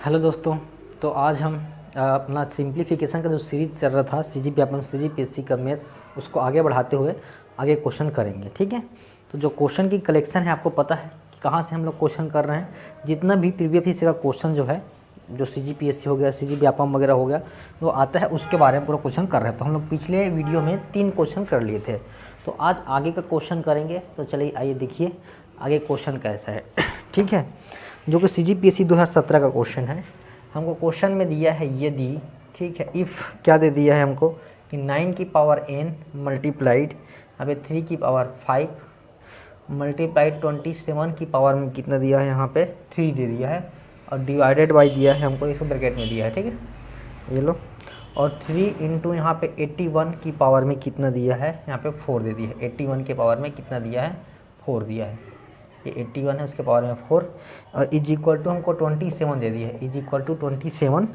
Hello दोस्तों। तो आज हम अपना सिंप्लीफिकेशन का जो सीरीज चल रहा था सीजीपीएससी का मैथ्स, उसको आगे बढ़ाते हुए आगे क्वेश्चन करेंगे। ठीक है। तो जो क्वेश्चन की कलेक्शन है, आपको पता है कि कहाँ से हम लोग क्वेश्चन कर रहे हैं। जितना भी प्रीवियस का क्वेश्चन जो है, जो सीजीपीएससी हो गया, सीजीपीएफएम वगैरह हो गया, जो आता है उसके बारे में पूरा क्वेश्चन कर रहे हैं। तो हम लोग पिछले वीडियो में 3 क्वेश्चन कर लिए थे, तो आज आगे का क्वेश्चन करेंगे। तो चलिए आइए देखिए आगे क्वेश्चन कैसा है। ठीक है। जो कि सीजीपीएससी 2017 का क्वेश्चन है। हमको क्वेश्चन में दिया है यदि, ठीक है, इफ़ क्या दे दिया है हमको कि 9 की पावर n मल्टीप्लाइड यहाँ पे 3 की पावर 5 मल्टीप्लाइड 27 की पावर में कितना दिया है, यहाँ पे 3 दे दिया है, और डिवाइडेड बाई दिया है हमको, इसको ब्रैकेट में दिया है। ठीक है, ये लो। और 3 इंटू यहाँ पे 81 की पावर में कितना दिया है, यहाँ पे 4 दे दिया है। 81 के पावर में कितना दिया है, 4 दिया है। ये 81 है, उसके पावर में 4, और इज इक्वल टू हमको 27 दे दिया है, इज इक्वल टू 27।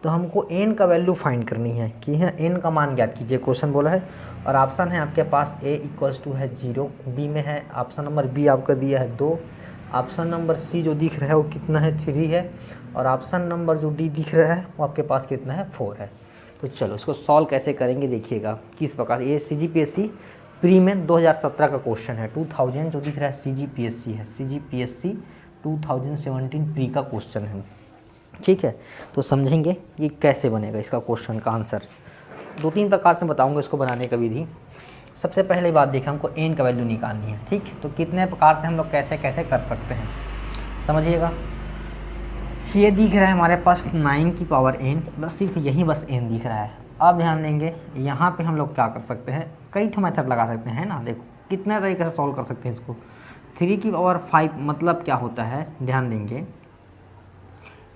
तो हमको n का वैल्यू फाइंड करनी है कि है n का मान ज्ञात कीजिए, क्वेश्चन बोला है। और ऑप्शन है आपके पास a इक्वल्स टू है 0, बी में है ऑप्शन नंबर बी आपका दिया है 2, ऑप्शन नंबर सी जो दिख रहा है वो कितना है 3 है, और ऑप्शन नंबर जो डी दिख रहा है वो आपके पास कितना है 4 है। तो चलो इसको सॉल्व कैसे करेंगे देखिएगा किस प्रकार। ये सीजीपीएससी प्री में 2017 का क्वेश्चन है। 2000 जो दिख रहा है सीजीपीएससी है, सीजीपीएससी 2017 प्री का क्वेश्चन है। ठीक है। तो समझेंगे कि कैसे बनेगा इसका क्वेश्चन का आंसर। 2-3 प्रकार से बताऊंगा इसको बनाने का विधि। सबसे पहले बात देखें, हमको n का वैल्यू निकालनी है। ठीक, तो कितने प्रकार से हम लोग कैसे कैसे कर सकते हैं समझिएगा। ये दिख रहा है हमारे पास 9 की पावर n, बस सिर्फ यही बस n दिख रहा है। अब ध्यान देंगे यहाँ पे हम लोग क्या कर सकते हैं, कई ठो मेथड लगा सकते हैं ना। देखो कितने तरीके से सॉल्व कर सकते हैं इसको। 3 की पावर 5 मतलब क्या होता है, ध्यान देंगे।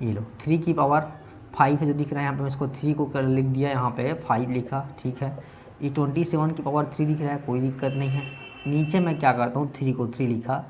ये लो 3 की पावर 5 है जो दिख रहा है यहाँ पे, मैं इसको 3 को कर लिख दिया, यहाँ पे 5 लिखा। ठीक है। ये 27 की पावर 3 दिख रहा है, कोई दिक्कत नहीं है। नीचे मैं क्या करता हूँ, 3 को 3 लिखा।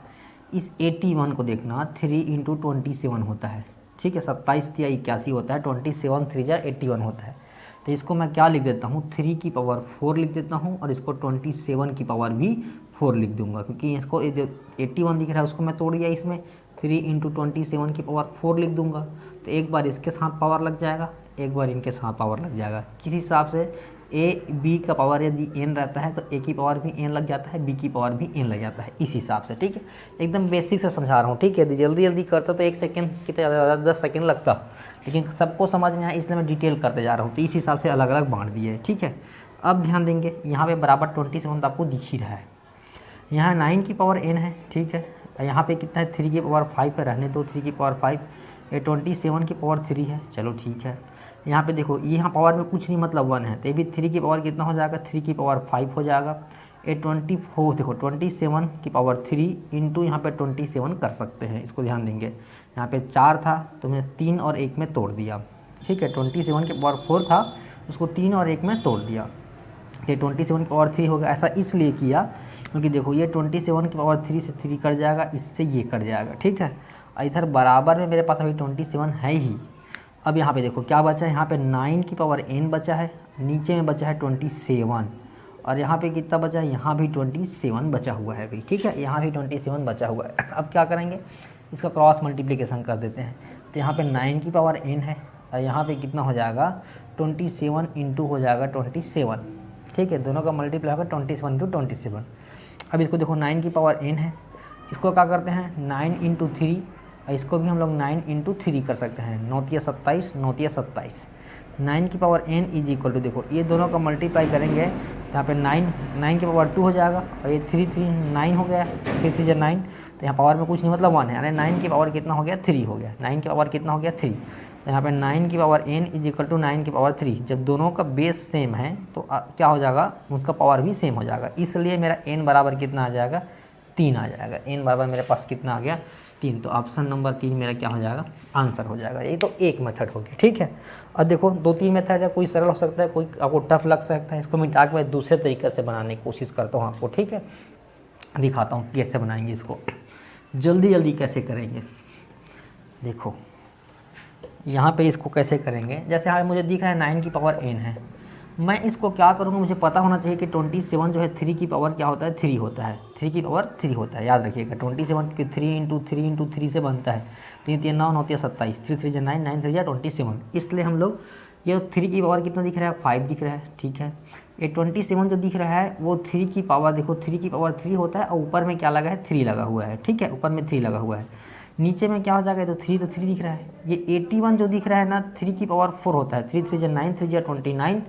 इस 81 को देखना, 3 इंटू 27 होता है। ठीक है, 27 या 81 होता है, 27 3 जा 81 होता है। तो इसको मैं क्या लिख देता हूँ, 3 की पावर 4 लिख देता हूँ, और इसको 27 की पावर भी 4 लिख दूंगा, क्योंकि इसको जो 81 दिख रहा है उसको मैं तोड़ दिया, इसमें 3 इंटू 27 की पावर 4 लिख दूंगा। तो एक बार इसके साथ पावर लग जाएगा, एक बार इनके साथ पावर लग जाएगा। किस हिसाब से, ए बी का पावर यदि n रहता है तो ए की पावर भी n लग जाता है, बी की पावर भी n लग जाता है, इस हिसाब से। ठीक है, एकदम बेसिक से समझा रहा हूँ। ठीक है, जल्दी जल्दी करता तो 1 सेकेंड कितना ज़्यादा 10 सेकेंड लगता, लेकिन सबको समझ में आया इसलिए मैं डिटेल करते जा रहा हूँ। तो इस हिसाब से अलग अलग बांट दिए। ठीक है। अब ध्यान देंगे यहाँ पे बराबर 27 आपको दिख ही रहा है, यहाँ 9 की पावर n है। ठीक है, यहाँ पे कितना है, 3 की पावर 5 है, रहने दो 3 की पावर 5। ये 27 की पावर 3 है, चलो ठीक है। यहाँ पे देखो यहाँ पावर में कुछ नहीं, मतलब 1 है, तो ये भी 3 की पावर कितना हो जाएगा, 3 की पावर 5 हो जाएगा। ये 24 देखो 27 की पावर 3 इंटू यहाँ पे 27 कर सकते हैं, इसको ध्यान देंगे। यहाँ पे 4 था तो मैं 3 और 1 में तोड़ दिया। ठीक है, 27 की पावर 4 था, उसको 3 और 1 में तोड़ दिया, ये 27 की पावर 3 हो गया। ऐसा इसलिए किया क्योंकि देखो ये 27 की पावर 3 से 3 कट जाएगा, इससे ये कट जाएगा। ठीक है, और इधर बराबर में मेरे पास अभी 27 है ही। अब यहाँ पे देखो क्या बचा है, यहाँ पे 9 की पावर n बचा है, नीचे में बचा है 27, और यहाँ पे कितना बचा है, यहाँ भी 27 बचा हुआ है अभी। ठीक है, यहाँ भी 27 बचा हुआ है। अब क्या करेंगे, इसका क्रॉस मल्टीप्लिकेशन कर देते हैं। तो यहाँ पे 9 की पावर n है, और यहाँ पे कितना हो जाएगा, 27 इंटू हो जाएगा 27। ठीक है, दोनों का मल्टीप्लाई होगा 27 इंटू 27। अब इसको देखो 9 की पावर n है, इसको क्या करते हैं 9 इंटू 3, और इसको भी हम लोग 9 इंटू 3 कर सकते हैं। 9 या 27, 9 या 27। 9 की power n is equal to, देखो ये दोनों का मल्टीप्लाई करेंगे तो यहाँ पे 9 की पावर 2 हो जाएगा, और ये 3 9 हो गया, 3 3 9, तो यहाँ पावर में कुछ नहीं, मतलब 1 है। अरे 9 की पावर कितना हो गया, 3 हो गया। 9 की पावर कितना हो गया, 3। तो यहाँ पे 9 की power n is equal to 9 की पावर 3। जब दोनों का बेस सेम है तो क्या हो जाएगा, उसका पावर भी सेम हो जाएगा, इसलिए मेरा n बराबर कितना आ जाएगा, 3 आ जाएगा। n बराबर मेरे पास कितना आ गया, 3। तो ऑप्शन नंबर 3 मेरा क्या हो जाएगा, आंसर हो जाएगा। ये तो एक मेथड हो गया। ठीक है, और देखो 2-3 मेथड है, कोई सरल हो सकता है, कोई आपको टफ लग सकता है। इसको मिटा के मैं दूसरे तरीके से बनाने की कोशिश करता हूँ आपको। ठीक है, दिखाता हूँ कैसे बनाएंगे इसको, जल्दी जल्दी कैसे करेंगे। देखो यहाँ पे इसको कैसे करेंगे, जैसे यहाँ मुझे दिख रहा है 9 की पावर n है, मैं इसको क्या करूँगा, मुझे पता होना चाहिए कि 27 जो है 3 की पावर क्या होता है, 3 होता है, 3 की पावर 3 होता है, याद रखिएगा। 27 के 3 से बनता है, 3 3 9 होती है 27, 3 3 9 9 3 27, इसलिए हम लोग ये 3 की पावर कितना दिख रहा है, 5 दिख रहा है, ठीक है। ये 27 जो दिख रहा है वो 3 की पावर, देखो 3 की पावर 3 होता है और ऊपर में क्या लगा है, 3 लगा हुआ है, ठीक है, ऊपर में 3 लगा हुआ है। नीचे में क्या हो जाएगा, तो 3 दिख रहा है। ये 81 जो दिख रहा है ना, 3 की पावर 4 होता है, 3 3 9 3 29,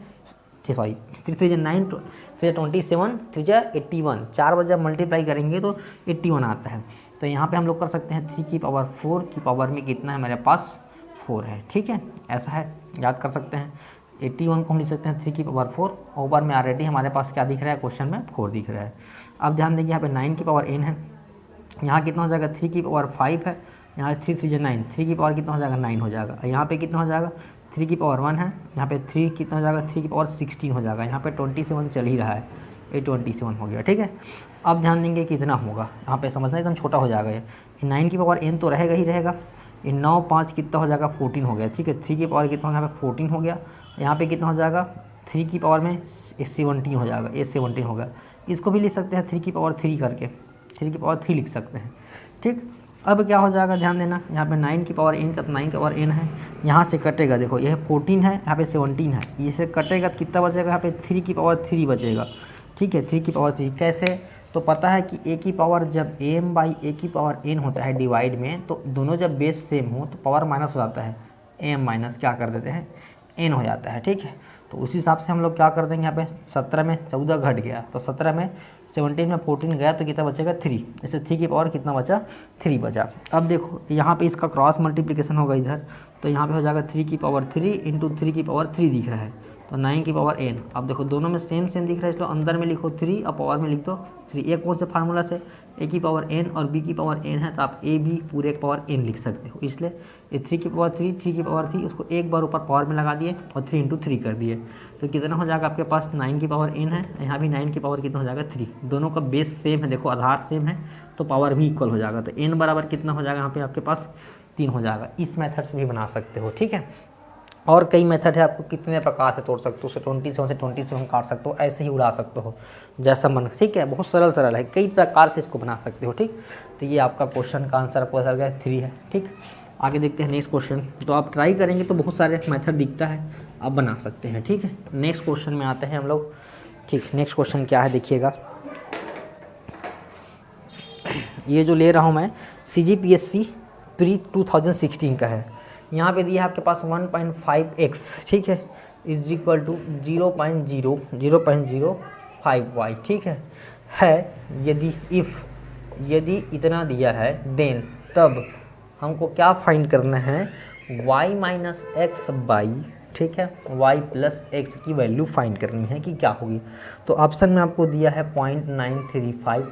सॉरी 3 3 9 3 27 3 81, 4 बजे मल्टीप्लाई करेंगे तो 81 आता है। तो यहाँ पे हम लोग कर सकते हैं 3 की पावर 4 की पावर में कितना है, मेरे पास 4 है, ठीक है, ऐसा है, याद कर सकते हैं। 81 को हम लिख सकते हैं 3 की पावर 4, ऊपर में ऑलरेडी हमारे पास क्या दिख रहा है, क्वेश्चन में 4 दिख रहा है। अब ध्यान देंगे यहाँ पे 9 की पावर n है, यहाँ कितना हो जाएगा, 3 की पावर 5 है, यहाँ 3 3 9, 3 की पावर कितना हो जाएगा, 9 हो जाएगा। यहाँ पे कितना हो जाएगा, 3 की पावर 1 है, यहाँ पे 3 कितना हो जाएगा, 3 की पावर 16 हो जाएगा। यहाँ पे 27 चल ही रहा है, ये 27 हो गया, ठीक है। अब ध्यान देंगे कितना होगा, यहाँ पे समझना एकदम छोटा हो जाएगा। ये 9 की पावर n तो रहेगा ही रहेगा, ये 9 5 कितना हो जाएगा, 14 हो गया, ठीक है। 3 की पावर कितना हो जाएगा, 14 हो गया। यहाँ पे कितना हो जाएगा, 3 की पावर में 17 हो जाएगा, ये 17 हो गया। इसको भी लिख सकते हैं 3 की पावर 3 करके, 3 की पावर 3 लिख सकते हैं, ठीक। अब क्या हो जाएगा, ध्यान देना, यहाँ पे 9 की पावर n का, तो 9 की पावर n है, यहाँ से कटेगा, देखो यह 14 है, यहाँ पे 17 है, इसे कटेगा तो कितना बचेगा, यहाँ पे 3 की पावर 3 बचेगा, ठीक है। 3 की पावर 3 कैसे, तो पता है कि a की पावर जब m बाई a की पावर n होता है डिवाइड में, तो दोनों जब बेस सेम हो तो पावर माइनस हो जाता है, m माइनस क्या कर देते हैं, n हो जाता है, ठीक है। तो उस हिसाब से हम लोग क्या कर देंगे, यहाँ पे 17 में 14 घट गया, तो 17 में 17 में 14 गया तो कितना बचेगा, 3, जैसे 3 की पावर कितना बचा, 3 बचा। अब देखो यहाँ पे इसका क्रॉस मल्टीप्लिकेशन होगा इधर, तो यहाँ पे हो जाएगा 3 की पावर 3 इंटू 3 की पावर 3 दिख रहा है, तो 9 की पावर n। अब देखो दोनों में सेम दिख रहा है, इसलिए अंदर में लिखो 3 और पावर में लिख दो 3। एक कौन से फार्मूला से, a की पावर n और b की पावर n है, तो आप a b पूरे की पावर n लिख सकते हो, इसलिए ये 3 की पावर 3, 3 की पावर 3, उसको एक बार ऊपर पावर में लगा दिए और 3 इंटू 3 कर दिए, तो कितना हो जाएगा आपके पास, 9 की पावर n है, यहाँ भी 9 की पावर कितना हो जाएगा, 3। दोनों का बेस सेम है, देखो आधार सेम है तो पावर भी इक्वल हो जाएगा, तो n बराबर कितना हो जाएगा, यहाँ पे आपके पास 3 हो जाएगा। इस मेथड से भी बना सकते हो, ठीक है। और कई मेथड है, आपको कितने प्रकार से तोड़ सकते हो, उसे 27 से 27 काट सकते हो, ऐसे ही उड़ा सकते हो जैसा मन, ठीक है। बहुत सरल है, कई प्रकार से इसको बना सकते हो, ठीक। तो ये आपका क्वेश्चन का आंसर आपको गया 3 है, ठीक। आगे देखते हैं नेक्स्ट क्वेश्चन। तो आप ट्राई करेंगे तो बहुत सारे मेथड दिखता है, आप बना सकते हैं, ठीक है। नेक्स्ट क्वेश्चन में आते हैं हम लोग, ठीक। नेक्स्ट क्वेश्चन क्या है देखिएगा, ये जो ले रहा हूँ मैं CGPSC प्री 2016 का है। यहाँ पे दिया है आपके पास 1.5x, ठीक है, इज इक्वल टू 0.05y, ठीक है। यदि इतना दिया है देन, तब हमको क्या फाइंड करना है, y माइनस एक्स बाई, ठीक है, y प्लस एक्स की वैल्यू फाइंड करनी है कि क्या होगी। तो ऑप्शन में आपको दिया है 0.935,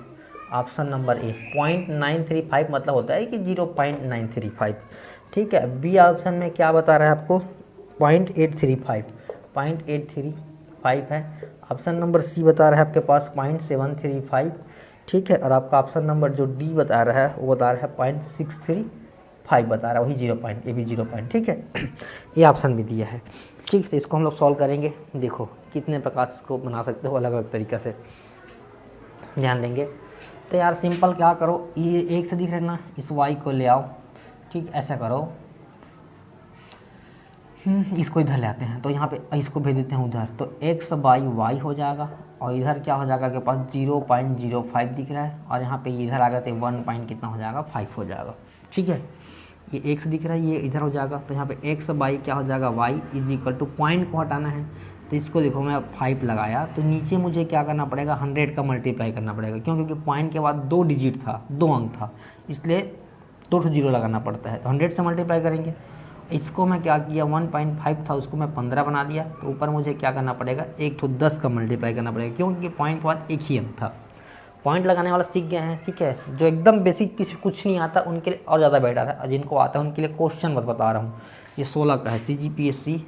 ऑप्शन नंबर ए 0.935 मतलब होता है कि 0.935, ठीक है। बी ऑप्शन में क्या बता रहा है आपको, 0.835 है। ऑप्शन नंबर सी बता रहा है आपके पास 0.735, ठीक है। और आपका ऑप्शन नंबर जो डी बता रहा है वो बता रहा है 0.635 बता रहा है, वही 0 पॉइंट, ये भी 0 पॉइंट, ठीक है। ये ऑप्शन भी दिया है, ठीक। तो इसको हम लोग सॉल्व करेंगे, देखो कितने प्रकार से इसको बना सकते हो, अलग अलग तरीक़ा से ध्यान देंगे। तो यार सिंपल क्या करो, ये एक से दिख रहे ना, इस y को ले आओ, ठीक, ऐसा करो, इसको इधर ले आते हैं, तो यहाँ पे इसको भेज देते हैं उधर, तो x बाई वाई हो जाएगा, और इधर क्या हो जाएगा, के पास 0.05 दिख रहा है, और यहाँ पे इधर आ गया तो 1 पॉइंट कितना हो जाएगा, 5 हो जाएगा, ठीक है। ये x दिख रहा है, ये इधर हो जाएगा, तो यहाँ पे x बाई क्या हो जाएगा, y is equal to, point को हटाना है, तो इसको देखो मैं 5 लगाया, तो नीचे मुझे क्या करना पड़ेगा, 100 का मल्टीप्लाई करना पड़ेगा, क्यों, क्योंकि पॉइंट के बाद 2 डिजिट था, 2 अंक था, इसलिए 2 0 लगाना पड़ता है, तो 100 से मल्टीप्लाई करेंगे। इसको मैं क्या किया, 1.5 था, उसको मैं 15 बना दिया, तो ऊपर मुझे क्या करना पड़ेगा, 1 तो 10 का मल्टीप्लाई करना पड़ेगा, क्योंकि पॉइंट के बाद एक ही अंक था। पॉइंट लगाने वाला सीख गए हैं, ठीक है। जो एकदम बेसिक किसी कुछ नहीं आता उनके लिए और ज़्यादा बेटर है, जिनको आता है उनके लिए क्वेश्चन बता रहा हूँ। ये 16 का है, CGPSC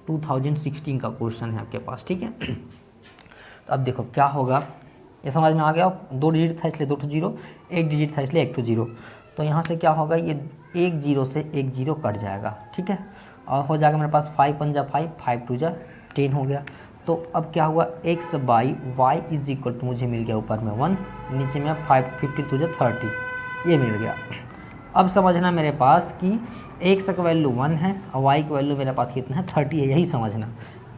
2016 का क्वेश्चन है आपके पास, ठीक है। तो अब देखो क्या होगा, ये समझ में आ गया, 2 डिजिट था इसलिए 2 0, 1 डिजिट था इसलिए 1 0, तो यहाँ से क्या होगा, ये 1 0 से 1 0 कट जाएगा, ठीक है। और हो जाएगा मेरे पास 5 1 जा 5, 5 2 जा 10 हो गया। तो अब क्या हुआ, x by y is equal to, मुझे मिल गया ऊपर में 1, नीचे में 5, 50 तुझे 30, ये मिल गया। अब समझना मेरे पास कि x का वैल्यू 1 है और y की वैल्यू मेरे पास कितना है, 30 है, यही समझना।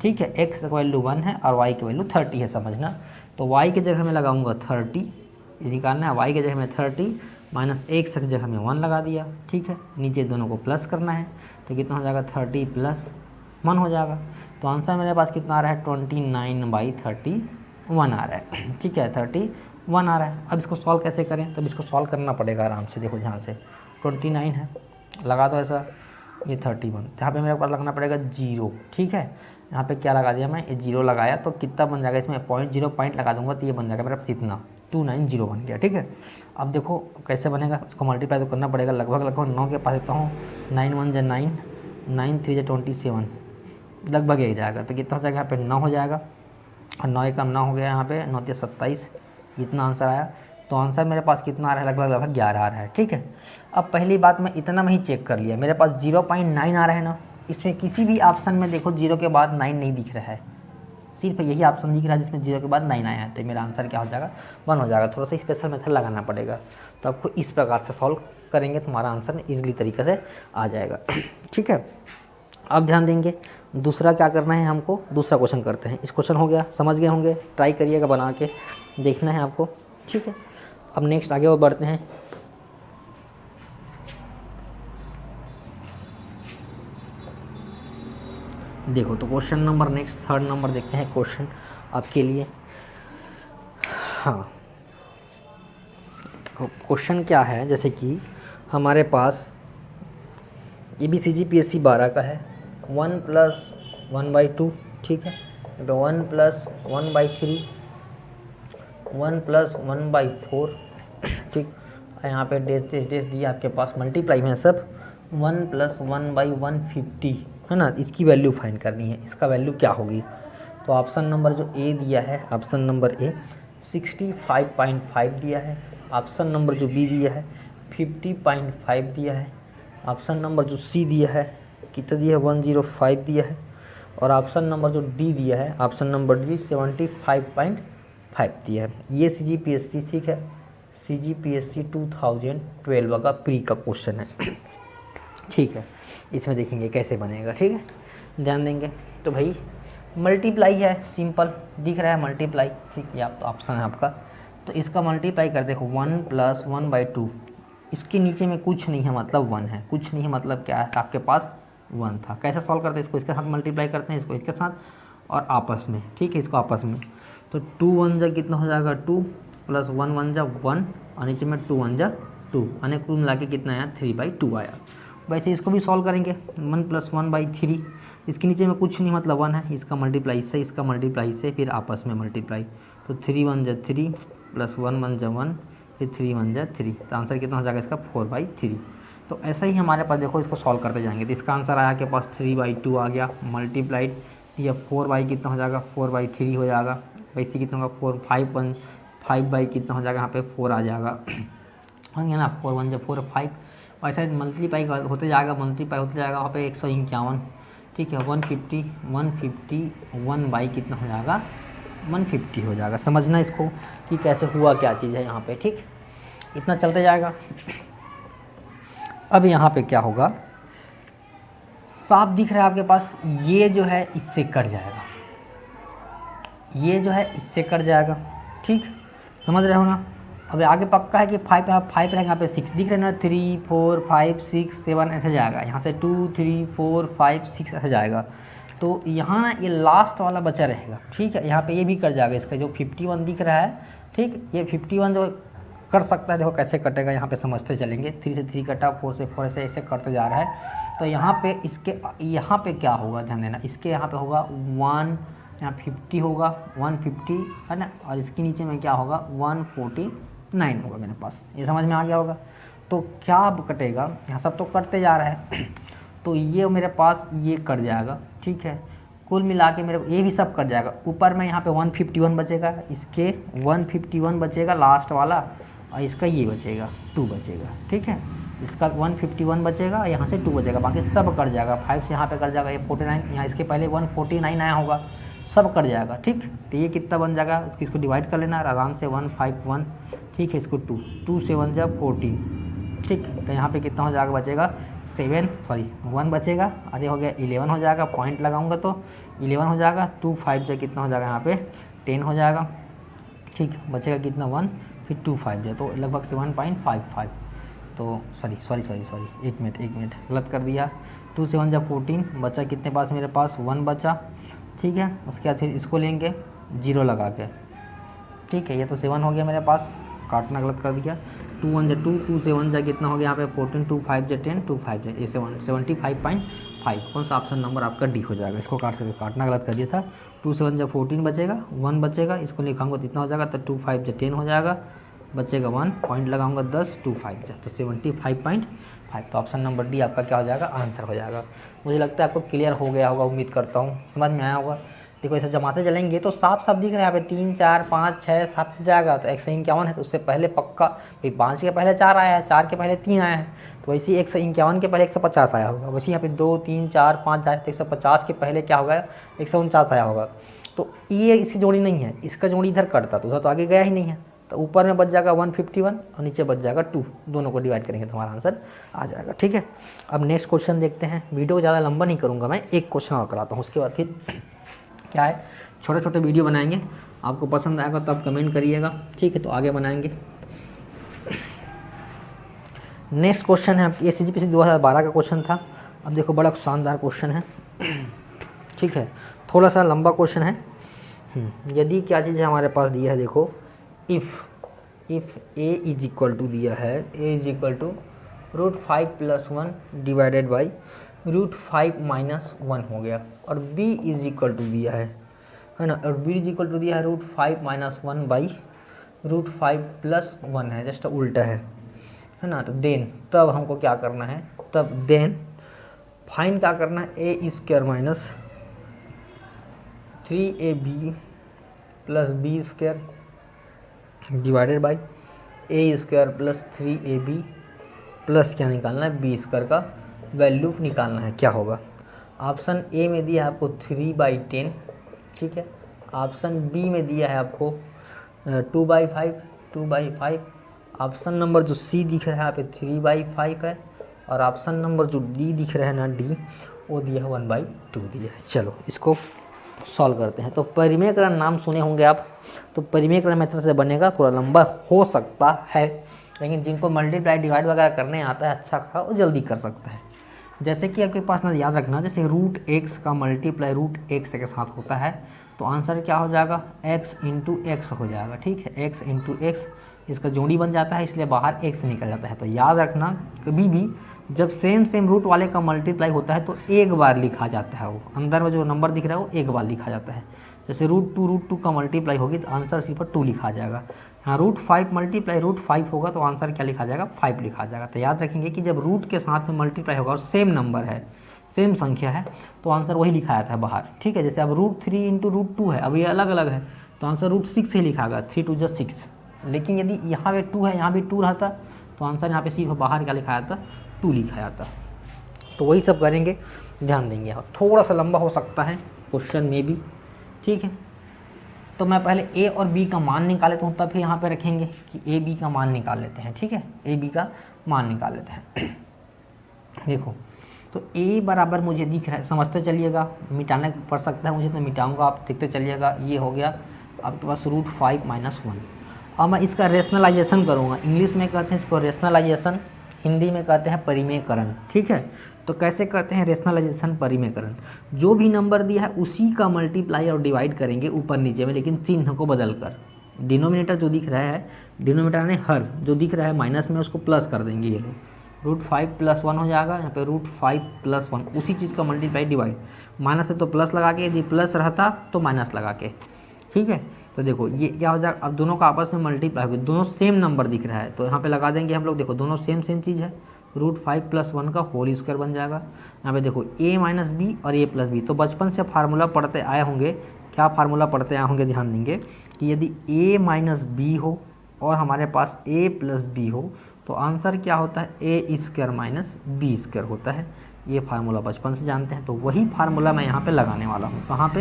ठीक है, x का वैल्यू 1 है और y की वैल्यू 30 है, समझना। तो y की जगह में लगाऊंगा 30, ये निकालना है। y की जगह में 30 माइनस x की जगह में 1 लगा दिया। ठीक है, नीचे दोनों को प्लस करना है, तो कितना हो जाएगा, 30 प्लस 1 हो जाएगा। तो आंसर मेरे पास कितना आ रहा है, 29/31 आ रहा है। ठीक है, 31 आ रहा है। अब इसको सॉल्व कैसे करें, तब इसको सॉल्व करना पड़ेगा आराम से। देखो ध्यान से, 29 है, लगा दो ऐसा, ये 31, यहाँ पे मेरे पास लगना पड़ेगा 0। ठीक है, यहाँ पे क्या लगा दिया मैं, ये 0 लगाया, तो कितना बन जाएगा इसमें, 0.0 पॉइंट लगा दूंगा तो ये बन जाएगा मेरे पास इतना, 290 बन गया। ठीक है, अब देखो कैसे बनेगा, इसको मल्टीप्लाई तो करना पड़ेगा। लगभग 9 के पास देता हूँ, 9 1 जा 9, 9 3 जा 27, लगभग एक जाएगा। तो कितना हो जाएगा, यहाँ पे 9 हो जाएगा, और 9 कम 9 हो गया, यहाँ पे 9 27, इतना आंसर आया। तो आंसर मेरे पास कितना आ रहा है, लगभग 11 आ रहा है। ठीक है, अब पहली बात मैं इतना में ही चेक कर लिया, मेरे पास 0.9 आ रहा है ना, इसमें किसी भी ऑप्शन में देखो 0 के बाद 9 नहीं दिख रहा है, सिर्फ यही ऑप्शन दिख रहा है जिसमें 0 के बाद 9 आया है। तो मेरा आंसर क्या हो जाएगा, 1 हो जाएगा। थोड़ा सा स्पेशल मेथड लगाना पड़ेगा, तो आपको इस प्रकार से सॉल्व करेंगे तुम्हारा आंसर ईजिली तरीके से आ जाएगा। ठीक है, अब ध्यान देंगे दूसरा क्या करना है हमको, दूसरा क्वेश्चन करते हैं। इस क्वेश्चन हो गया, समझ गए होंगे, ट्राई करिएगा बना के, देखना है आपको। ठीक है, अब नेक्स्ट आगे और बढ़ते हैं। देखो तो question number next 3rd number देखते हैं क्वेश्चन आपके लिए। हाँ, क्वेश्चन क्या है, जैसे कि हमारे पास ये भी CGPSC 12 का है, 1 + 1/2। ठीक है, तो 1 + 1/3, 1 + 1/4। ठीक, यहाँ पे डेस दिया आपके पास, मल्टीप्लाई में सब 1 + 1/150 है ना, इसकी वैल्यू फाइंड करनी है। इसका वैल्यू क्या होगी, तो ऑप्शन नंबर जो ए दिया है, ऑप्शन नंबर ए 65.5 दिया है, ऑप्शन नंबर जो बी दिया है 50.5 दिया है, ऑप्शन नंबर जो सी दिया है कितना दिया है, 105 दिया है, और ऑप्शन नंबर जो डी दिया है, ऑप्शन नंबर डी 75.5 दिया है। ये CGPSC, ठीक है, CGPSC 2012 का प्री का क्वेश्चन है। ठीक है, इसमें देखेंगे कैसे बनेगा। ठीक है, ध्यान देंगे। तो भाई मल्टीप्लाई है, सिंपल दिख रहा है मल्टीप्लाई। ठीक है, आप तो ऑप्शन है आपका, तो इसका मल्टीप्लाई कर देखो, 1 + 1/2, इसके नीचे में कुछ नहीं है मतलब 1 है, कुछ नहीं है मतलब क्या है, आपके पास 1 था। कैसे सॉल्व करते हैं, इसको इसके साथ मल्टीप्लाई करते हैं, इसको इसके साथ और आपस में। ठीक है, इसको आपस में, तो 2 1 जा कितना हो जाएगा, 2 + 1 1 जा 1, और नीचे में 2 1 जा 2, यानी कुल मिला के कितना आया, 3/2 आया। वैसे इसको भी सॉल्व करेंगे, 1 + 1/3, इसके नीचे में कुछ नहीं मतलब 1 है, इसका मल्टीप्लाई से, इसका मल्टीप्लाई से, फिर आपस में मल्टीप्लाई, तो 3 1 जा 3 + 1 1 जा 1, फिर 3 1 जा 3, तो आंसर कितना हो जाएगा इसका, 4/3। तो ऐसा ही हमारे पास देखो, इसको सॉल्व करते जाएंगे, तो इसका आंसर आया के पास 3/2 आ गया, मल्टीप्लाइड या 4 कितना हो जाएगा, 4/3 हो जाएगा। वैसे कितना होगा, 4 5 5 कितना हो जाएगा, यहाँ पे 4 आ जाएगा, है ना, 4 1 जा 4 5, ऐसा मल्टीप्लाई होते जाएगा, मल्टीप्लाई होते जाएगा, वहाँ पे 151। ठीक है, 1 कितना हो जाएगा, 150 हो जाएगा। समझना इसको कि कैसे हुआ, क्या चीज़ है यहाँ पे। ठीक, इतना चलते जाएगा। अब यहाँ पे क्या होगा, साफ दिख रहा है आपके पास, ये जो है इससे कट जाएगा, ये जो है इससे कट जाएगा। ठीक, समझ रहे हो ना। अब आगे पक्का है कि 5 यहाँ 5 रहेगा, यहाँ पे 6 दिख रहे ना, 3 4 5 6 7 ऐसे जाएगा, यहाँ से 2 3 4 5 6 ऐसे जाएगा। तो यहाँ ना ये लास्ट वाला बचा रहेगा। ठीक है, यहाँ पे ये भी कट जाएगा, इसका जो 51 दिख रहा है। ठीक, ये 51 जो कर सकता है, देखो कैसे कटेगा, यहाँ पे समझते चलेंगे। 3 से 3 कटा, 4 से 4 ऐसे ऐसे करते जा रहा है। तो यहाँ पे इसके यहाँ पे क्या होगा, ध्यान देना, इसके यहाँ पे होगा 1, यहाँ 50 होगा, 150 है ना, और इसके नीचे में क्या होगा, 149 होगा मेरे पास। ये समझ में आ गया होगा। तो क्या अब कटेगा, यहाँ सब तो कटते जा रहा है, तो ये मेरे पास ये कट जाएगा। ठीक है, कुल मिला के मेरे ये भी सब कट जाएगा। ऊपर में यहाँ पे 151 बचेगा, इसके 151 बचेगा लास्ट वाला, और इसका ये बचेगा 2 बचेगा। ठीक है, इसका 151 बचेगा, यहाँ से 2 बचेगा, बाकी सब कट जाएगा। 5 से यहाँ पे कट जाएगा, ये 49, यहाँ इसके पहले 149 आया होगा, सब कट जाएगा। ठीक, तो ये कितना बन जाएगा, इसको डिवाइड कर लेना आराम से, 151। ठीक है, इसको 2 से 1 जब 14। ठीक, तो यहाँ पे कितना हो जाएगा, बचेगा 1 बचेगा, और ये हो गया 11 हो जाएगा, पॉइंट लगाऊंगा तो 11 हो जाएगा। 2 5 जो कितना हो जाएगा, यहाँ पे 10 हो जाएगा। ठीक, बचेगा कितना 1, फिर 2 5 जो तो लगभग 7.55। तो सॉरी, एक मिनट गलत कर दिया। 2 से 1 जब 14, बचा कितने पास, मेरे पास 1 बचा। ठीक है, उसके बाद फिर इसको लेंगे 0 लगा के। ठीक है, ये तो 7 हो गया मेरे पास, काटना गलत कर दिया। 2 1 जा 2, 2 से 1 जा कितना हो गया यहाँ पे 14, 2 5 जा 10, 2 5 जा ये 75.5। कौन सा ऑप्शन नंबर आपका डी हो जाएगा, इसको काट सकते, काटना गलत कर दिया था। 2 से 1 जा 14 बचेगा, 1 बचेगा, इसको लिखाऊंगा तो इतना हो जाएगा, तो 2 5 जा 10 हो जाएगा, बचेगा 1, पॉइंट लगाऊंगा 10, 2 5 जा तो 75.5। तो ऑप्शन नंबर डी आपका क्या हो जाएगा, आंसर हो जाएगा। मुझे लगता है आपको क्लियर हो गया होगा, उम्मीद करता हूँ समझ में आया होगा। देखो ऐसे जमाते चलेंगे तो साफ साफ दिख रहा है यहाँ पे 3 4 5 6 7 से जाएगा, तो 151 है, तो उससे पहले पक्का भाई 5 के पहले 4 आया है, 4 के पहले 3 आया है, तो वैसे ही 151 के पहले 150 आया होगा। वैसे यहाँ पे 2 3 4 5 आया, तो 150 के पहले क्या होगा, 149 आया होगा। तो ये इसकी जोड़ी नहीं है, इसका जोड़ी इधर कटता तो उधर तो आगे गया ही नहीं है, तो ऊपर में बच जाएगा 151 और नीचे बच जाएगा 2, दोनों को डिवाइड करेंगे तो हमारा आंसर आ जाएगा। ठीक है, अब नेक्स्ट क्वेश्चन देखते हैं। वीडियो ज़्यादा लंबा नहीं करूँगा मैं, एक क्वेश्चन और कराता हूँ, उसके बाद फिर क्या है छोटे छोटे वीडियो बनाएंगे। आपको पसंद आएगा तो आप कमेंट करिएगा। ठीक है, तो आगे बनाएंगे। नेक्स्ट क्वेश्चन है आपकी SGPC 2012 का क्वेश्चन था। अब देखो बड़ा शानदार क्वेश्चन है। ठीक है, थोड़ा सा लंबा क्वेश्चन है। यदि क्या चीज़ है हमारे पास दिया है, देखो if a is equal to दिया है, a is equal to √5 + 1 divided by √5 - 1 हो गया, और b इज इक्वल टू दिया है ना, और b इज इक्वल टू दिया है √5 - 1 बाई √5 + 1 है, जस्ट उल्टा है ना। तो देन तब हमको क्या करना है, तब देन फाइंड क्या करना है, a² - 3ab + b² divided by a² + 3ab plus क्या निकालना है, b² का वैल्यू निकालना है। क्या होगा, ऑप्शन ए में दिया है आपको 3/10। ठीक है, ऑप्शन बी में दिया है आपको 2/5। ऑप्शन नंबर जो सी दिख रहा है यहाँ पे 3/5 है, और ऑप्शन नंबर जो डी दिख रहा है ना, डी, वो दिया है 1/2 दिया है। चलो इसको सॉल्व करते हैं। तो परिमेयकरण नाम सुने होंगे आप, तो परिमेयकरण मेथड से बनेगा, थोड़ा लंबा हो सकता है, लेकिन जिनको मल्टीप्लाई डिवाइड वगैरह करने आता है अच्छा खासा, वो जल्दी कर सकता है। जैसे कि आपके पास ना याद रखना, जैसे √x का मल्टीप्लाई √x के साथ होता है, तो आंसर क्या हो जाएगा, x × x हो जाएगा। ठीक है, x × x, इसका जोड़ी बन जाता है, इसलिए बाहर x निकल जाता है। तो याद रखना कभी भी जब सेम रूट वाले का मल्टीप्लाई होता है तो एक बार लिखा जाता है, वो अंदर में जो नंबर दिख रहा है वो एक बार लिखा जाता है। जैसे √2 का मल्टीप्लाई होगी तो आंसर सिर्फ 2 लिखा जाएगा। हाँ, √5 मल्टीप्लाई √5 होगा तो आंसर क्या लिखा जाएगा, 5 लिखा जाएगा। तो याद रखेंगे कि जब रूट के साथ में मल्टीप्लाई होगा और सेम नंबर है, सेम संख्या है, तो आंसर वही लिखा जाता है बाहर। ठीक है, जैसे अब √3 × √2 है, अब ये अलग अलग है तो आंसर √6 ही लिखागा, 3 × 2 = 6। लेकिन यदि यहाँ पे 2 है, यहाँ भी 2 रहता, तो आंसर यहाँ पे सिर्फ बाहर क्या लिखा जाता, 2 लिखा जाता। तो वही सब करेंगे, ध्यान देंगे। थोड़ा सा लंबा हो सकता है क्वेश्चन में भी। ठीक है, तो मैं पहले a और b का मान निकाल लेता हूँ, तब फिर यहाँ पे रखेंगे कि a b का मान निकाल लेते हैं। ठीक है, a b का मान निकाल लेते हैं। देखो तो a बराबर मुझे दिख रहा है, समझते चलिएगा, मिटाना पड़ सकता है मुझे तो मिटाऊंगा, आप देखते चलिएगा। ये हो गया आपके पास √5 - 1। अब मैं इसका रेशनलाइजेशन करूँगा, इंग्लिश में कहते हैं इसको रेशनलाइजेशन, हिंदी में कहते हैं परिमेयकरण। ठीक है, तो कैसे करते हैं रेशनलाइजेशन, परिमेयकरण, जो भी नंबर दिया है उसी का मल्टीप्लाई और डिवाइड करेंगे ऊपर नीचे में, लेकिन चिन्ह को बदल कर। डिनोमिनेटर जो दिख रहा है, डिनोमिनेटर ने हर जो दिख रहा है माइनस में, उसको प्लस कर देंगे। ये लोग √5 + 1 हो जाएगा, यहाँ पे √5 + 1 उसी चीज़ का मल्टीप्लाई डिवाइड, माइनस है तो प्लस लगा के, यदि प्लस रहता तो माइनस लगा के। ठीक है, तो देखो ये क्या हो जाएगा, अब दोनों का आपस में मल्टीप्लाई होगी, दोनों सेम नंबर दिख रहा है तो यहाँ पे लगा देंगे हम लोग। देखो दोनों सेम चीज़ है, √5 + 1 का होल स्क्वायर बन जाएगा। यहाँ पे देखो a - b और a + b, तो बचपन से फार्मूला पढ़ते आए होंगे। क्या फार्मूला पढ़ते आए होंगे, ध्यान देंगे कि यदि a - b हो और हमारे पास a + b हो, तो आंसर क्या होता है, ए स्क्वायर माइनस बी स्क्वायर होता है। ये फार्मूला बचपन से जानते हैं, तो वही फार्मूला मैं यहाँ पे लगाने वाला हूँ। कहाँ पे,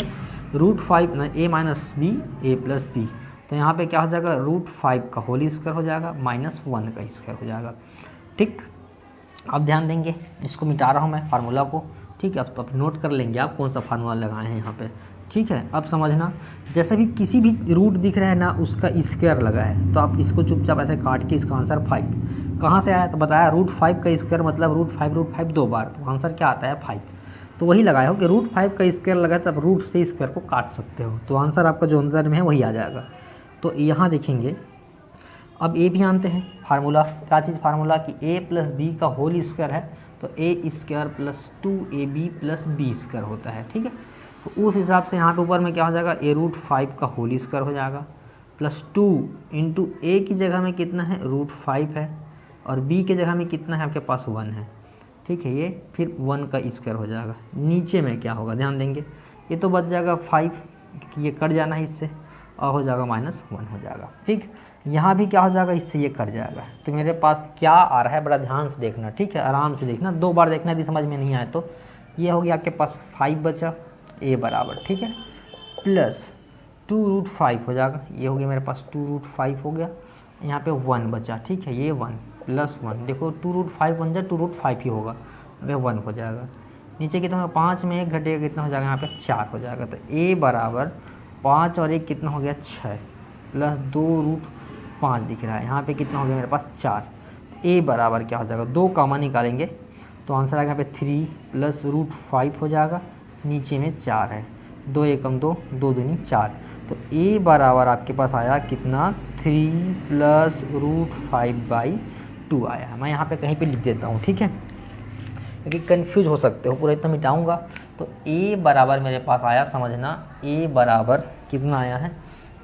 √5 ना, ए माइनस बी ए प्लस बी, तो यहाँ पे क्या हो जाएगा, √5 का होल स्क्वायर हो जाएगा माइनस 1 का स्क्वायर हो जाएगा। ठीक, अब ध्यान देंगे, इसको मिटा रहा हूँ मैं फार्मूला को। ठीक है, अब तो आप नोट कर लेंगे आप कौन सा फार्मूला लगाए हैं यहाँ पे। ठीक है, अब समझना, जैसे भी किसी भी रूट दिख रहा है ना, उसका स्क्वायर लगा है, तो आप इसको चुपचाप ऐसे काट के इसका आंसर 5 कहाँ से आया, तो बताया √5 का स्क्वायर मतलब √5 दो बार, तो आंसर क्या आता है 5। तो वही लगाया हो कि √5 का स्क्वायर लगा है, तब रूट से स्क्वायर को काट सकते हो, तो आंसर आपका जो अंदर में है वही आ जाएगा। तो यहाँ देखेंगे, अब ए भी जानते हैं फार्मूला, क्या चीज़ फार्मूला कि a प्लस बी का होल स्क्वायर है, तो A square plus 2ab plus B square होता है। ठीक है, तो उस हिसाब से यहाँ पे ऊपर में क्या हो जाएगा, a√5 का होल स्क्वायर हो जाएगा प्लस 2 इंटू ए की जगह में कितना है, √5 है, और b की जगह में कितना है आपके पास 1 है। ठीक है, ये फिर 1 का स्क्वायर हो जाएगा। नीचे में क्या होगा, ध्यान देंगे, ये तो बच जाएगा 5, ये कट जाना है इससे, और हो जाएगा -1 हो जाएगा। ठीक, यहाँ भी क्या हो जाएगा, इससे ये कट जाएगा। तो मेरे पास क्या आ रहा है, बड़ा ध्यान से देखना। ठीक है, आराम से देखना, 2 बार देखना, यदि समझ में नहीं आए तो। ये हो गया आपके पास 5 बचा, ए बराबर, ठीक है, प्लस 2√5 हो जाएगा, ये हो गया मेरे पास 2√5 हो गया, यहाँ पे 1 बचा। ठीक है, ये 1 प्लस 1, देखो 2√5 बन जाए 2√5 ही होगा, ये 1 हो जाएगा। नीचे कितना होगा, 5 में 1 घटेगा, कितना हो जाएगा, यहाँ पे 4 हो जाएगा। तो ए बराबर 5 और 1 कितना हो गया, 6 प्लस 2√5 दिख रहा है, यहाँ पे कितना हो गया मेरे पास 4। ए बराबर क्या हो जाएगा, 2 कॉमन निकालेंगे तो आंसर आएगा यहाँ पे 3 प्लस √5 हो जाएगा, नीचे में 4 है, 2 एकम 2, 2 दूनी 4। तो ए बराबर आपके पास आया कितना, 3 प्लस √5/2 आया। मैं यहाँ पे कहीं पे लिख देता हूँ, ठीक है, क्योंकि कंफ्यूज हो सकते हो, पूरा इतना मिटाऊंगा। तो ए बराबर मेरे पास आया, समझना, ए बराबर कितना आया है,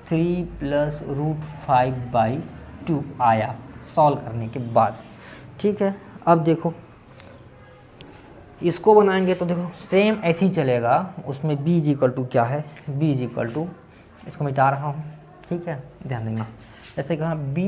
3 प्लस √5/2 आया सॉल्व करने के बाद। ठीक है, अब देखो इसको बनाएंगे तो देखो सेम ऐसे ही चलेगा, उसमें b = क्या है, b = इसको मिटा रहा हूँ। ठीक है, ध्यान देना, जैसे कि b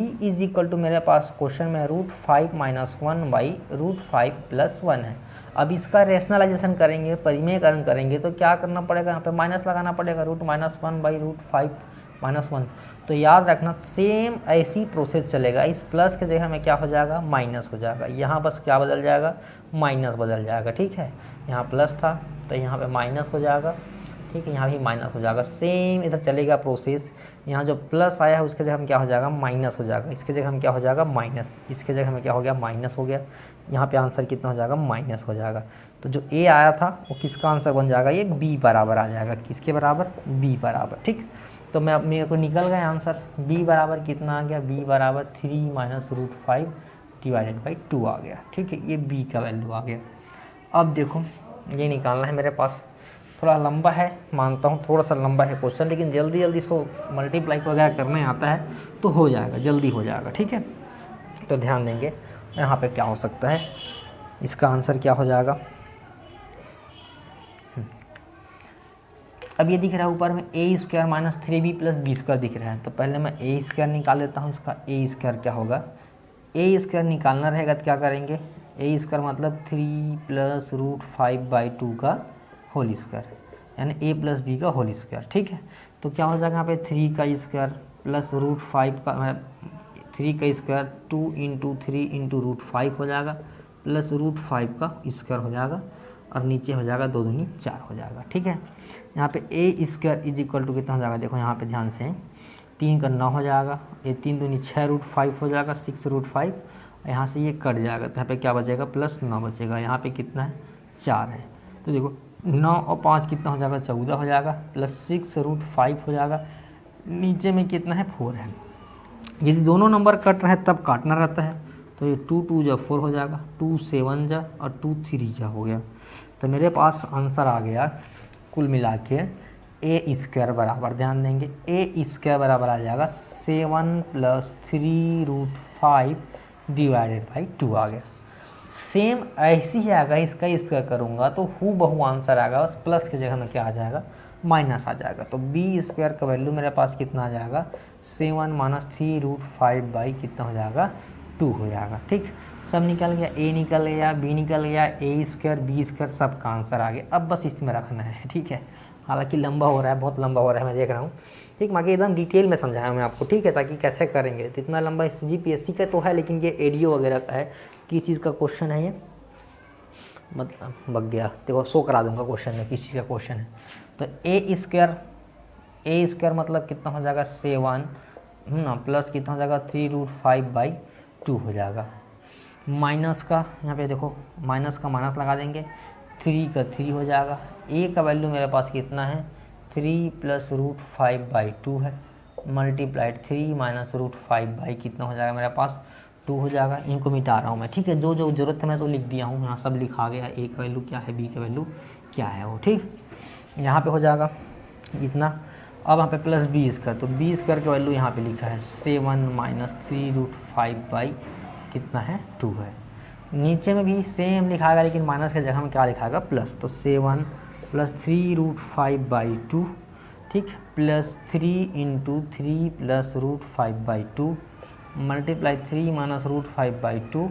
= मेरे पास क्वेश्चन में √5 - 1/√5 + 1 है। अब इसका रेशनलाइजेशन करेंगे, परिमेयकरण करेंगे, तो क्या करना पड़ेगा, यहाँ पे माइनस लगाना पड़ेगा, √-1/√5 - 1। तो याद रखना सेम ऐसी प्रोसेस चलेगा, इस प्लस के जगह में क्या हो जाएगा, माइनस हो जाएगा, यहाँ बस क्या बदल जाएगा, माइनस बदल जाएगा। ठीक है, यहाँ प्लस था तो यहाँ पे माइनस हो जाएगा। ठीक है, यहाँ भी माइनस हो जाएगा, सेम इधर चलेगा प्रोसेस। यहाँ जो प्लस आया है उसके जगह में क्या हो जाएगा, माइनस हो जाएगा, इसके जगह में क्या हो जाएगा, माइनस, इसके जगह में क्या हो गया, माइनस हो गया। यहाँ पे आंसर कितना हो जाएगा, माइनस हो जाएगा। तो जो ए आया था वो किसका आंसर बन जाएगा, ये बी बराबर आ जाएगा, किसके बराबर, बी बराबर। ठीक, तो मेरे को निकल गया आंसर, बी बराबर कितना आ गया, बी बराबर 3 - √5/2 आ गया। ठीक है, ये बी का वैल्यू आ गया। अब देखो ये निकालना है मेरे पास, थोड़ा लंबा है, मानता हूँ थोड़ा सा लंबा है क्वेश्चन, लेकिन जल्दी जल्दी इसको मल्टीप्लाई वगैरह करने आता है तो हो जाएगा, जल्दी हो जाएगा। ठीक है, तो ध्यान देंगे यहाँ पे क्या हो सकता है, इसका आंसर क्या हो जाएगा। अब ये दिख रहा है ऊपर में a² - 3b + b² दिख रहा है, तो पहले मैं a² निकाल लेता हूँ। इसका a² क्या होगा, a² निकालना रहेगा तो क्या करेंगे, a² मतलब 3 प्लस √5/2 का होल स्क्वायर, यानी a प्लस b का होल स्क्वायर। ठीक है, तो क्या हो जाएगा यहाँ पे 3 का स्क्वायर प्लस √5 का, 3 का स्क्वायर 2 × 3 × √5 हो जाएगा, प्लस √5 का स्क्वायर हो जाएगा, और नीचे हो जाएगा 2 दूनी 4 हो जाएगा। ठीक है, यहाँ पे a² = कितना हो जाएगा, देखो यहाँ पे ध्यान से, 3 का 9 हो जाएगा, ये 3 दूनी 6 √5 हो जाएगा, 6 √5, यहाँ से ये कट जाएगा, तो यहाँ पे क्या बचेगा, +9 बचेगा। यहाँ पे कितना है, 4 है, तो देखो 9 और 5 कितना हो जाएगा, 14 हो जाएगा, प्लस 6 √5 हो जाएगा, नीचे में कितना है, 4 है। यदि दोनों नंबर कट रहे हैं तब काटना रहता है, तो ये 2 2 जा 4 हो जाएगा, 2 7 जा और 2 3 जा हो गया। तो मेरे पास आंसर आ गया कुल मिला के a² बराबर, ध्यान देंगे, a² बराबर आ जाएगा 7 + 3 √5/2 आ गया। सेम ऐसी ही आएगा, इसका स्क्वायर करूँगा तो हूबहू आंसर आएगा, बस प्लस की जगह में क्या आ जाएगा, माइनस आ जाएगा। तो b² का वैल्यू मेरे पास कितना आ जाएगा, 7 - 3 √5 कितना हो जाएगा, 2 हो जाएगा। ठीक, सब निकल गया, a निकल गया, b निकल गया, a स्क्वायर b स्क्वायर सबका आंसर आ गया। अब बस इसमें रखना है। ठीक है, हालांकि लंबा हो रहा है, बहुत लंबा हो रहा है, मैं देख रहा हूँ। ठीक, बाकी एकदम डिटेल में समझाया मैं आपको। ठीक है, ताकि कैसे करेंगे। तो इतना लंबा CGPSC का तो है, लेकिन ये एडीओ वगैरह का है। किस चीज़ का क्वेश्चन है ये, मतलब बग गया, देखो शो करा दूंगा क्वेश्चन में किस चीज़ का क्वेश्चन है। तो a स्क्वायर मतलब कितना हो जाएगा 7 ना, प्लस कितना हो जाएगा 3√5/2 हो जाएगा। माइनस का यहाँ पे देखो, माइनस का माइनस लगा देंगे, 3 का 3 हो जाएगा। a का वैल्यू मेरे पास कितना है 3 + √5/2 है, मल्टीप्लाइड 3 - √5 कितना हो जाएगा मेरे पास 2 हो जाएगा। इनको मिटा रहा हूँ मैं। ठीक है, जो जो ज़रूरत है मैं तो लिख दिया हूँ, यहाँ सब लिखा गया। a का वैल्यू क्या है, b का वैल्यू क्या है वो। ठीक, यहाँ पे हो जाएगा इतना। अब यहाँ पे प्लस b स्क्वायर, तो b स्क्वायर का वैल्यू यहाँ पे लिखा है 7 - 3√5 कितना है 2 है। नीचे में भी सेम लिखाएगा, लेकिन माइनस की जगह में क्या लिखाएगा प्लस। तो 7 + 3√5/2, ठीक, प्लस 3 × 3 + √5/2 मल्टीप्लाई 3 - √5/2।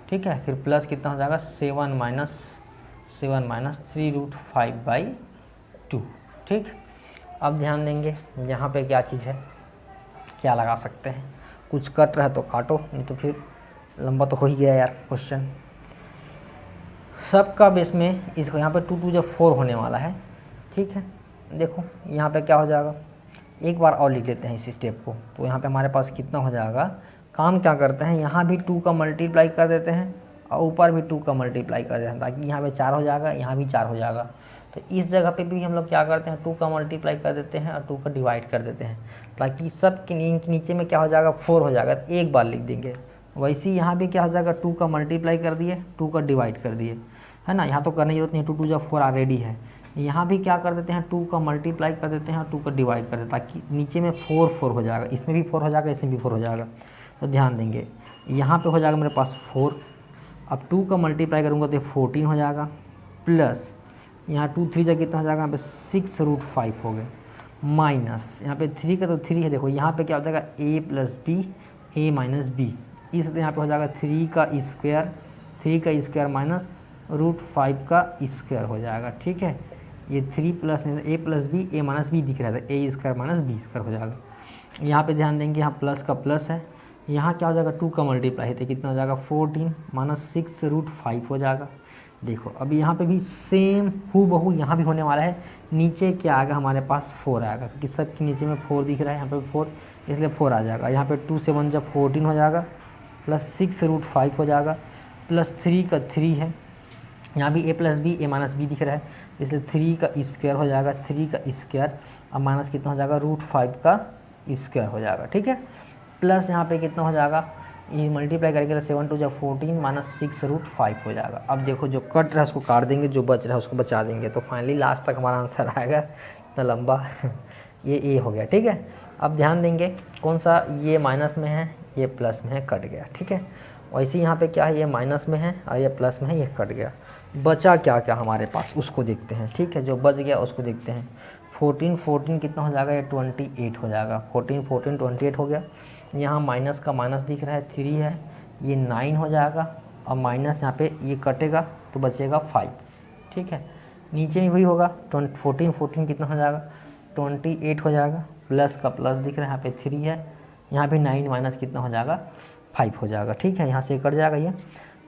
ठीक है, फिर प्लस कितना हो जाएगा 7 - 3√5/2। ठीक, अब ध्यान देंगे यहाँ पे क्या चीज़ है, क्या लगा सकते हैं। कुछ कट रहा है तो काटो, नहीं तो फिर लंबा तो हो ही गया यार क्वेश्चन। सबका बेस में इसको यहाँ पे 2 × 2 = 4 होने वाला है। ठीक है, देखो यहाँ पे क्या हो जाएगा, एक बार और लिख लेते हैं इस स्टेप को। तो यहाँ पे हमारे पास कितना हो जाएगा, काम क्या करते हैं, यहाँ भी 2 का मल्टीप्लाई कर देते हैं और ऊपर भी 2 का मल्टीप्लाई कर देते हैं, ताकि यहाँ पे 4 हो जाएगा, यहाँ भी 4 हो जाएगा। तो इस जगह पे भी हम लोग क्या करते हैं, 2 का मल्टीप्लाई कर देते हैं और 2 का डिवाइड कर देते हैं, ताकि सब के नीचे में क्या हो जाएगा 4 हो जाएगा, तो एक बार लिख देंगे। वैसे ही यहाँ भी क्या हो जाएगा, 2 का मल्टीप्लाई कर दिए, 2 का डिवाइड कर दिए, है ना। यहाँ तो करने की जरूरत नहीं, 2 × 2 = 4 ऑलरेडी है। यहाँ भी क्या कर देते हैं, 2 का मल्टीप्लाई कर देते हैं और 2 का डिवाइड कर देते हैं, ताकि नीचे में 4 हो जाएगा, इसमें भी 4 हो जाएगा, इसमें भी 4 हो जाएगा। तो ध्यान देंगे, यहाँ पे हो जाएगा मेरे पास 4। अब 2 का मल्टीप्लाई करूँगा तो 14 हो जाएगा, प्लस यहाँ 2 3 जगह कितना हो जाएगा, यहाँ पे 6√5 हो गए, माइनस यहाँ पे 3 का तो 3 है। देखो यहाँ पे क्या हो जाएगा a + b, a - b, इसलिए यहाँ पे हो जाएगा 3 का स्क्वायर माइनस √5 का स्क्वायर हो जाएगा। ठीक है, ये 3 plus a + b, a - b दिख रहा था, a² - b² हो जाएगा। यहाँ पे ध्यान देंगे, यहाँ प्लस का प्लस है, यहाँ क्या हो जाएगा 2 का मल्टीप्लाई है तो कितना हो जाएगा 14 - 6√5 हो जाएगा। देखो अब यहाँ पे भी सेम हूबहू यहाँ भी होने वाला है। नीचे क्या आएगा हमारे पास 4 आएगा, क्योंकि सब के नीचे में 4 दिख रहा है, यहाँ पे 4, इसलिए 4 आ जाएगा। यहाँ पे 2 से 1 जब 14 हो जाएगा, प्लस 6√5 हो जाएगा, प्लस 3 का 3 है, यहाँ भी a + b, a - b दिख रहा है, इसलिए 3 का स्क्वायर हो जाएगा, 3 का स्क्वायर अब माइनस कितना हो जाएगा √5 का स्क्वायर हो जाएगा। ठीक है, प्लस यहाँ पे कितना हो जाएगा, ये मल्टीप्लाई करेंगे तो 7 × 2 = 14 - 6√5 हो जाएगा। अब देखो जो कट रहा है उसको काट देंगे, जो बच रहा है उसको बचा देंगे, तो फाइनली लास्ट तक हमारा आंसर आएगा। इतना लंबा ये ए हो गया। ठीक है, अब ध्यान देंगे कौन सा, ये माइनस में है, ये प्लस में है, कट गया। ठीक है, वैसे यहाँ पे क्या है, ये माइनस में है और ये प्लस में है, ये कट गया। बचा क्या क्या हमारे पास उसको देखते हैं। ठीक है, जो बच गया उसको देखते हैं। 14 कितना हो जाएगा, ये 28 हो जाएगा। 14 28 हो गया। यहाँ माइनस का माइनस दिख रहा है, 3 है, ये 9 हो जाएगा और माइनस यहाँ पे ये कटेगा तो बचेगा 5। ठीक है, नीचे में वही होगा, 14 कितना हो जाएगा 28 हो जाएगा, प्लस का प्लस दिख रहा है, यहाँ पे 3 है, यहाँ भी 9 माइनस कितना हो जाएगा 5 हो जाएगा। ठीक है, यहाँ से कट जाएगा ये,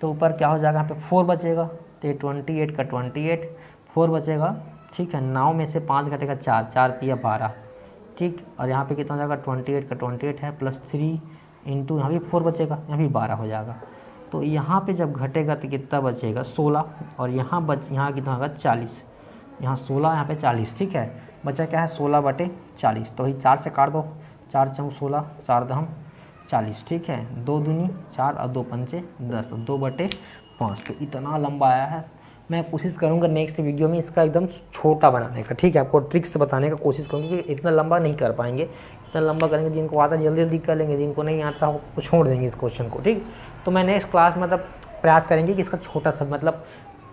तो ऊपर क्या हो जाएगा, यहाँ पे 4 बचेगा, तो 28 का 28 4 बचेगा। ठीक है, 9 में से 5 घटेगा 4, 4 × 12। ठीक, और यहाँ पे कितना हो जाएगा 28 का 28 है, प्लस 3 इंटू यहाँ भी 4 बचेगा, यहाँ भी 12 हो जाएगा। तो यहाँ पे जब घटेगा तो कितना बचेगा 16, और यहाँ कितना होगा 40, यहाँ 16 यहाँ पे 40। ठीक है, बचा क्या है 16/40, तो वही 4 से काट दो, 4 × 16 4 × 40। ठीक है, 2 दूनी 4 और 2 पंचे 10, तो 2/5। तो इतना लंबा आया है। मैं कोशिश करूंगा नेक्स्ट वीडियो में इसका एकदम छोटा बनाने का। ठीक है, आपको ट्रिक्स बताने का कोशिश करूँगा, क्योंकि इतना लंबा नहीं कर पाएंगे। इतना लंबा करेंगे, जिनको आता है जल्दी जल्दी कर लेंगे, जिनको नहीं आता वो छोड़ देंगे इस क्वेश्चन को। ठीक, तो मैं नेक्स्ट क्लास मतलब प्रयास करेंगे कि इसका छोटा सा मतलब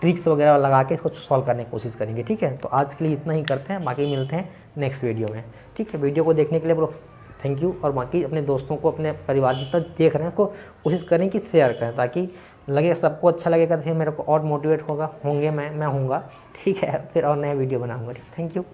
ट्रिक्स वगैरह लगा के इसको सॉल्व करने की कोशिश करेंगे। ठीक है, तो आज के लिए इतना ही करते हैं, बाकी मिलते हैं नेक्स्ट वीडियो में। ठीक है, वीडियो को देखने के लिए थैंक यू। और बाकी अपने दोस्तों को, अपने परिवार जितना देख रहे हैं उसको कोशिश करें कि शेयर करें, ताकि लगे सबको अच्छा लगेगा तो फिर मेरे को और मोटिवेट होगा, मैं होऊंगा। ठीक है, फिर और नया वीडियो बनाऊंगा। ठीक, थैंक यू।